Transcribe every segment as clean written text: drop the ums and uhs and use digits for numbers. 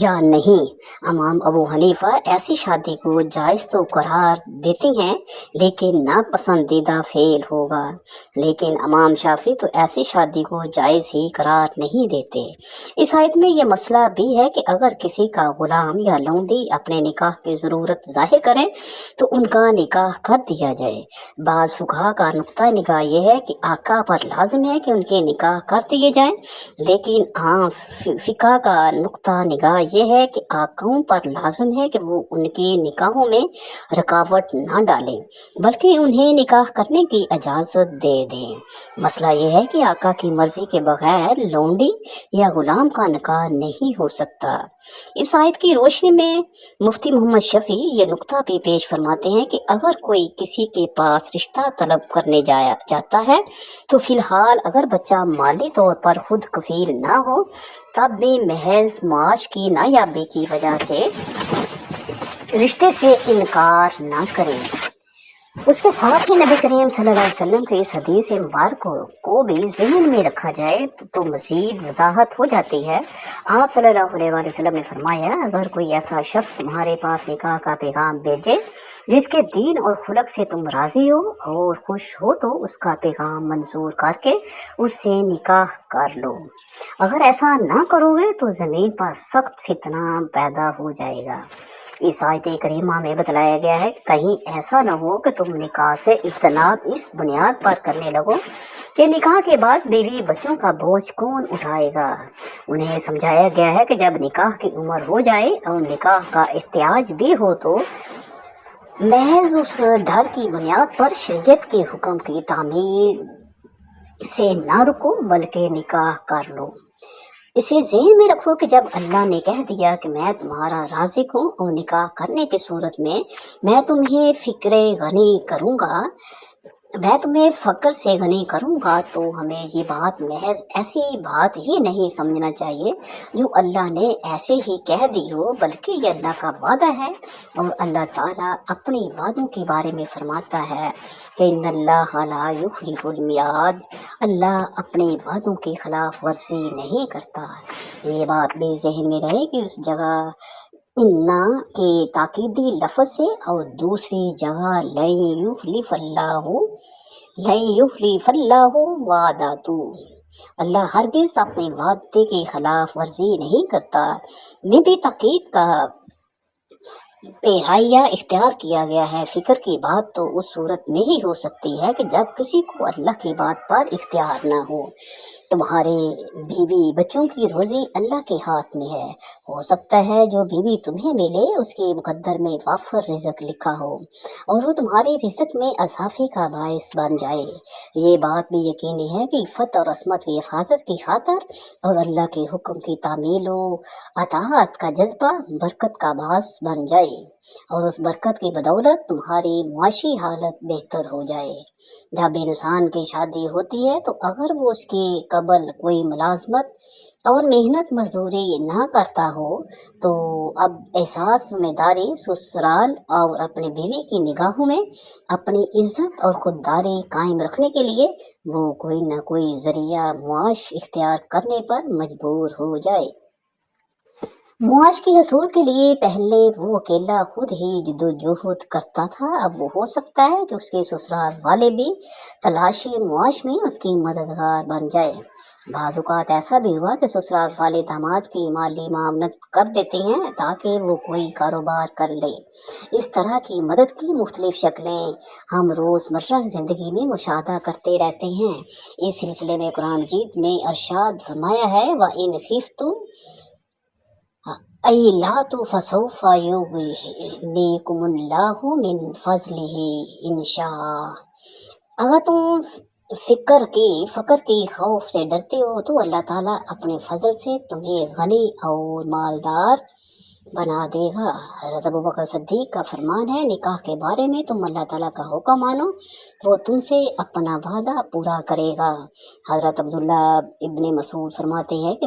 یا نہیں؟ امام ابو حنیفہ ایسی شادی کو جائز تو قرار دیتے ہیں لیکن ناپسندیدہ فعل ہوگا، لیکن امام شافعی تو ایسی شادی کو جائز ہی قرار نہیں دیتے۔ اس آیت میں یہ مسئلہ بھی ہے کہ اگر کسی کا غلام یا لونڈی اپنے نکاح کی ضرورت ظاہر کریں تو ان کا نکاح کر دیا جائے۔ بعض فقہا کا نقطہ نگاہ یہ ہے کہ آقا پر لازم ہے کہ ان کے نکاح کر دیے جائیں، لیکن عام فقہ کا نقطہ نگاہ یہ ہے کہ آقاؤں پر لازم ہے کہ وہ ان کے نکاحوں میں رکاوٹ نہ ڈالیں بلکہ انہیں نکاح کرنے کی اجازت دے دیں۔ مسئلہ یہ ہے کہ آقا کی مرضی کے بغیر لونڈی یا غلام کا نکاح نہیں ہو سکتا۔ اس آیت کی روشنی میں مفتی محمد شفیع یہ نقطہ بھی پیش فرماتے ہیں کہ اگر کوئی کسی کے پاس رشتہ طلب کرنے جاتا ہے تو فی الحال اگر بچہ مالی طور پر خود کفیل نہ ہو تب بھی محض معاش کی نایابی کی وجہ سے رشتے سے انکار نہ کریں۔ اس کے ساتھ ہی نبی کریم صلی اللہ علیہ وسلم کی اس حدیث مبارک کو بھی ذہن میں رکھا جائے تو مزید وضاحت ہو جاتی ہے۔ آپ صلی اللہ علیہ وآلہ وسلم نے فرمایا، اگر کوئی ایسا شخص تمہارے پاس نکاح کا پیغام بھیجے جس کے دین اور خلق سے تم راضی ہو اور خوش ہو تو اس کا پیغام منظور کر کے اس سے نکاح کر لو۔ اگر ایسا نہ کرو گے تو زمین پر سخت فتنہ پیدا ہو جائے گا۔ اس آیت کریمہ میں بتلایا گیا ہے کہ کہیں ایسا نہ ہو کہ تم نکاح سے اجتناب اس بنیاد پر کرنے لگو کہ نکاح کے بعد بیوی بچوں کا بوجھ کون اٹھائے گا۔ انہیں سمجھایا گیا ہے کہ جب نکاح کی عمر ہو جائے اور نکاح کا احتیاج بھی ہو تو محض اس ڈر کی بنیاد پر شریعت کے حکم کی تعمیل سے نہ رکو بلکہ نکاح کر لو۔ اسے ذہن میں رکھو کہ جب اللہ نے کہہ دیا کہ میں تمہارا رازق ہوں اور نکاح کرنے کی صورت میں تمہیں فقر سے غنی کروں گا تو ہمیں یہ بات محض ایسی بات ہی نہیں سمجھنا چاہیے جو اللہ نے ایسے ہی کہہ دی ہو، بلکہ یہ اللہ کا وعدہ ہے، اور اللہ تعالیٰ اپنے وعدوں کے بارے میں فرماتا ہے کہ ان اللہ لا یخلف المیعاد، اللہ اپنے وعدوں کی خلاف ورزی نہیں کرتا۔ یہ بات بھی ذہن میں رہے کہ اس جگہ انا کے تاکیدی لفظ ہے اور دوسری جگہ لن یخلف اللہ وعدہ، اللہ ہرگز اپنے وعدے کی خلاف ورزی نہیں کرتا۔ میں بھی تاکید کا پیرائیہ اختیار کیا گیا ہے۔ فکر کی بات تو اس صورت میں ہی ہو سکتی ہے کہ جب کسی کو اللہ کی بات پر اختیار نہ ہو۔ تمہارے بیوی بچوں کی روزی اللہ کے ہاتھ میں ہے، ہو سکتا ہے جو بیوی تمہیں ملے اس کے مقدر میں وافر رزق لکھا ہو اور وہ تمہارے رزق میں اضافے کا باعث بن جائے۔ یہ بات بھی یقینی ہے کہ عفت اور عصمت کی حفاظت کی خاطر اور اللہ کے حکم کی تعمیل و اطاعت کا جذبہ برکت کا باعث بن جائے اور اس برکت کی بدولت تمہاری معاشی حالت بہتر ہو جائے۔ جب انسان کی شادی ہوتی ہے تو اگر وہ اس کے قبل کوئی ملازمت اور محنت مزدوری نہ کرتا ہو تو اب احساس ذمہ داری سسرال اور اپنی بیوی کی نگاہوں میں اپنی عزت اور خودداری قائم رکھنے کے لیے وہ کوئی نہ کوئی ذریعہ معاش اختیار کرنے پر مجبور ہو جائے۔ معاش کے حصول کے لیے پہلے وہ اکیلا خود ہی جدوجہد کرتا تھا، اب وہ ہو سکتا ہے کہ اس کے سسرال والے بھی تلاشی معاش میں اس کی مددگار بن جائے۔ بعض اوقات ایسا بھی ہوا کہ سسرال والے داماد کی مالی معاونت کر دیتے ہیں تاکہ وہ کوئی کاروبار کر لے۔ اس طرح کی مدد کی مختلف شکلیں ہم روزمرہ زندگی میں مشاہدہ کرتے رہتے ہیں۔ اس سلسلے میں قرآن مجید میں ارشاد فرمایا ہے وَإِنْ خِفْتُمْ أَيْلَاتُ فَسَوْفَ يُغْنِيكُمُ اللَّهُ مِنْ فَضْلِهِ إِنْ شَاءَ۔ اگر تم فقر کی خوف سے ڈرتے ہو تو اللہ تعالیٰ اپنے فضل سے تمہیں غنی اور مالدار بنا دے گا۔ حضرت ابوبکر صدیق کا فرمان ہے، نکاح کے بارے میں تم اللہ تعالیٰ کا حکم مانو، وہ تم سے اپنا وعدہ پورا کرے گا۔ حضرت عبداللہ ابن مسعود فرماتے ہیں کہ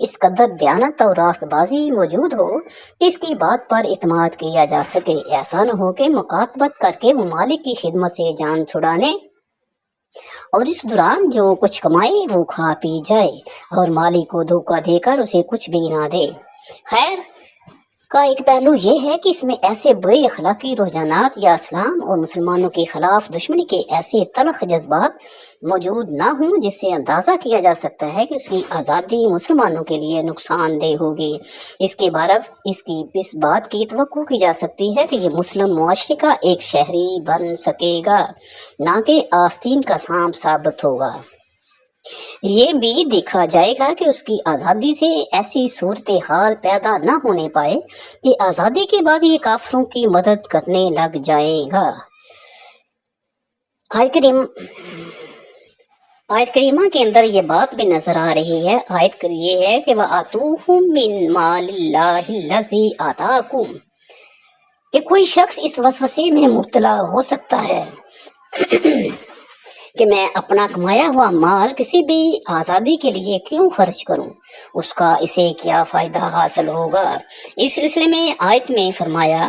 اس قدر دیانت اور راست بازی موجود ہو کہ اس کی بات پر اعتماد کیا جا سکے. ایسا نہ ہو کہ مکاتبت کر کے ممالک کی خدمت سے جان چھڑانے اور اس دوران جو کچھ کمائے وہ کھا پی جائے اور مالک کو دھوکہ دے کر اسے کچھ بھی نہ دے. خیر کا ایک پہلو یہ ہے کہ اس میں ایسے برے اخلاقی رجحانات یا اسلام اور مسلمانوں کے خلاف دشمنی کے ایسے تلخ جذبات موجود نہ ہوں جس سے اندازہ کیا جا سکتا ہے کہ اس کی آزادی مسلمانوں کے لیے نقصان دہ ہوگی. اس کے برعکس اس بات کی توقع کی جا سکتی ہے کہ یہ مسلم معاشرے کا ایک شہری بن سکے گا، نہ کہ آستین کا سانپ ثابت ہوگا. یہ بھی دیکھا جائے گا کہ اس کی آزادی سے ایسی صورتحال پیدا نہ ہونے پائے کہ آزادی کے بعد یہ کافروں کی مدد کرنے لگ جائے گا. آیت کریمہ کے اندر یہ بات بھی نظر آ رہی ہے. آیت یہ ہے کہ وَآتُوهُم مِّن مَالِ اللَّهِ الَّذِي آتَاكُم، کہ کوئی شخص اس وسوسے میں مبتلا ہو سکتا ہے کہ میں اپنا کمایا ہوا مال کسی بھی آزادی کے لیے کیوں خرچ کروں، اس کا اسے کیا فائدہ حاصل ہوگا. اس سلسلے میں آیت میں فرمایا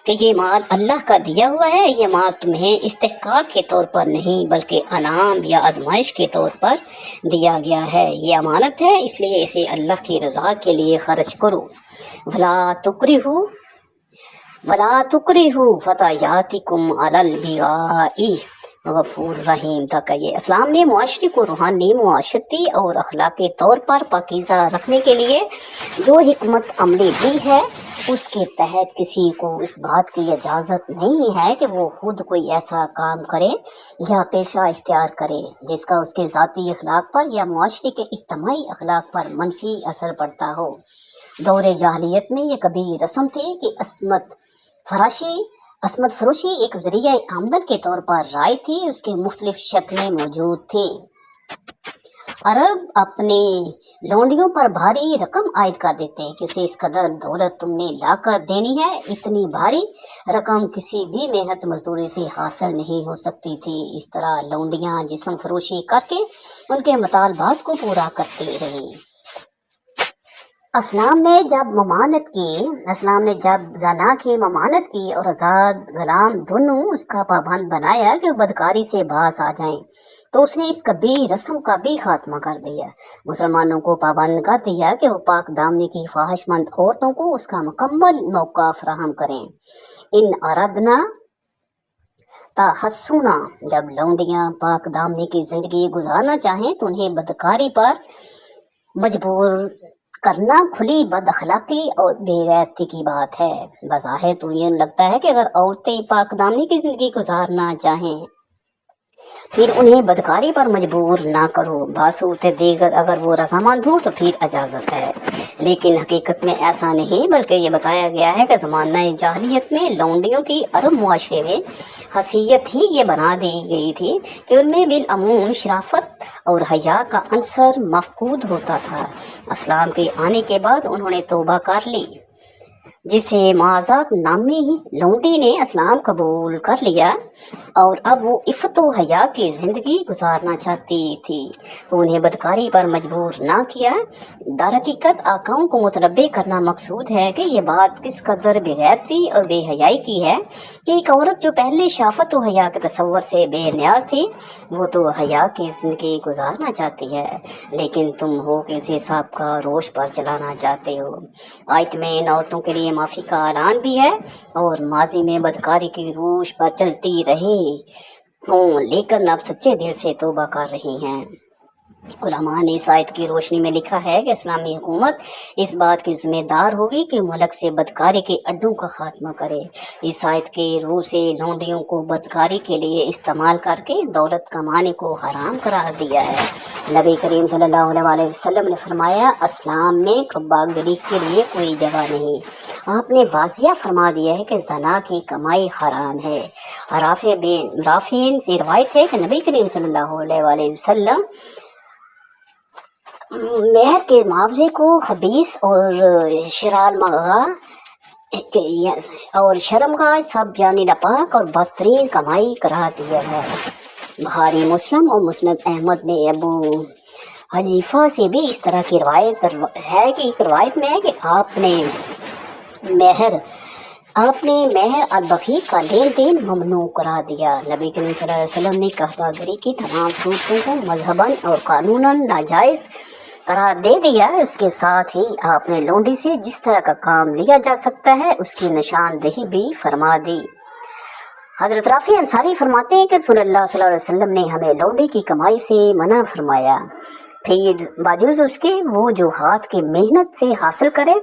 کہ یہ مال اللہ کا دیا ہوا ہے، یہ مال تمہیں استحقاق کے طور پر نہیں بلکہ انعام یا آزمائش کے طور پر دیا گیا ہے. یہ امانت ہے، اس لیے اسے اللہ کی رضا کے لیے خرچ کرو. وَلَا تُكْرِهُوا فَتَيَاتِكُمْ عَلَى الْبِغَاءِ غفور رحیم تک. یہ اسلام نے معاشرے کو روحانی، معاشرتی اور اخلاقی طور پر پاکیزہ رکھنے کے لیے جو حکمت عملی دی ہے اس کے تحت کسی کو اس بات کی اجازت نہیں ہے کہ وہ خود کوئی ایسا کام کرے یا پیشہ اختیار کرے جس کا اس کے ذاتی اخلاق پر یا معاشرے کے اجتماعی اخلاق پر منفی اثر پڑتا ہو. دور جاہلیت میں یہ کبھی رسم تھی کہ عصمت فروشی ایک ذریعہ آمدن کے طور پر رائج تھی. اس کے مختلف شکلیں موجود تھیں. عرب اپنی لونڈیوں پر بھاری رقم عائد کر دیتے کہ اسے اس قدر دولت تم نے لا کر دینی ہے. اتنی بھاری رقم کسی بھی محنت مزدوری سے حاصل نہیں ہو سکتی تھی. اس طرح لونڈیاں جسم فروشی کر کے ان کے مطالبات کو پورا کرتی رہی. اسلام نے جب زنا کی ممانعت کی اور آزاد غلام دونوں اس کا پابند بنایا کہ وہ بدکاری سے باز آ جائیں تو اس نے اس کبھی رسم کا بھی خاتمہ کر دیا. مسلمانوں کو پابند کر دیا کہ وہ پاک دامنی کی خواہش مند عورتوں کو اس کا مکمل موقع فراہم کریں. ان اردنا تحسنا، جب لونڈیاں پاک دامنی کی زندگی گزارنا چاہیں تو انہیں بدکاری پر مجبور کرنا کھلی بد اخلاقی اور بے غیرتی کی بات ہے. بظاہر تو یہ لگتا ہے کہ اگر عورتیں پاک دامنی کی زندگی گزارنا چاہیں پھر انہیں بدکاری پر مجبور نہ کرو. بصورت دیگر اگر وہ رضامند ہوں تو پھر اجازت ہے، لیکن حقیقت میں ایسا نہیں، بلکہ یہ بتایا گیا ہے کہ زمانہ جاہلیت میں لونڈیوں کی عرب معاشرے میں حیثیت ہی یہ بنا دی گئی تھی کہ ان میں بالعموم شرافت اور حیا کا عنصر مفقود ہوتا تھا. اسلام کے آنے کے بعد انہوں نے توبہ کر لی، جسے معاذات نامی لونڈی نے اسلام قبول کر لیا اور اب وہ عفت و حیا کی زندگی گزارنا چاہتی تھی تو انہیں بدکاری پر مجبور نہ کیا. در حقیقت آقاؤں کو متنبع کرنا مقصود ہے کہ یہ بات کس قدر بغیرتی اور بے حیائی کی ہے کہ ایک عورت جو پہلے شافت و حیا کے تصور سے بے نیاز تھی وہ تو حیا کی زندگی گزارنا چاہتی ہے، لیکن تم ہو کہ اسے سابقہ روش پر چلانا چاہتے ہو. آیت میں ان عورتوں کے لیے معافی کا اعلان بھی ہے اور ماضی میں بدکاری کی روش پر چلتی رہی ہوں لیکن اب سچے دل سے توبہ کر رہی ہیں. علماء نے اس آیت کی روشنی میں لکھا ہے کہ اسلامی حکومت اس بات کی ذمہ دار ہوگی کہ ملک سے بدکاری کے اڈوں کا خاتمہ کرے. اس آیت کے روح سے لونڈیوں کو بدکاری کے لیے استعمال کر کے دولت کمانے کو حرام قرار دیا ہے. نبی کریم صلی اللہ علیہ وسلم نے فرمایا اسلام میں قباگری کے لیے کوئی جگہ نہیں. آپ نے واضح فرما دیا ہے کہ زنا کی کمائی حرام ہے. رافعین سے روایت ہے کہ نبی کریم صلی اللہ علیہ وسلم مہر کے معاوضے کو خبیث اور شرمگاہ سب یعنی ناپاک اور بدترین کمائی قرار دیا ہے. بخاری مسلم اور مسند احمد میں ابو حذیفہ سے بھی اس طرح کی روایت ہے کہ ایک روایت میں ہے کہ آپ نے مہر البقیع کا لین دین ممنوع کرا دیا۔ نبی کریم صلی اللہ علیہ وسلم نے قحطہ گری کی تمام صورتوں کو مذہباً اور قانوناً ناجائز قرار دے دیا۔ اس کے ساتھ ہی آپ نے لونڈی سے جس طرح کا کام لیا جا سکتا ہے اس کی نشاندہی بھی فرما دی۔ حضرت رافع انصاری فرماتے ہیں کہ رسول اللہ صلی اللہ علیہ وسلم نے ہمیں لونڈی کی کمائی سے منع فرمایا، پھر باوجود اس کے وہ جو ہاتھ کی محنت سے حاصل کرے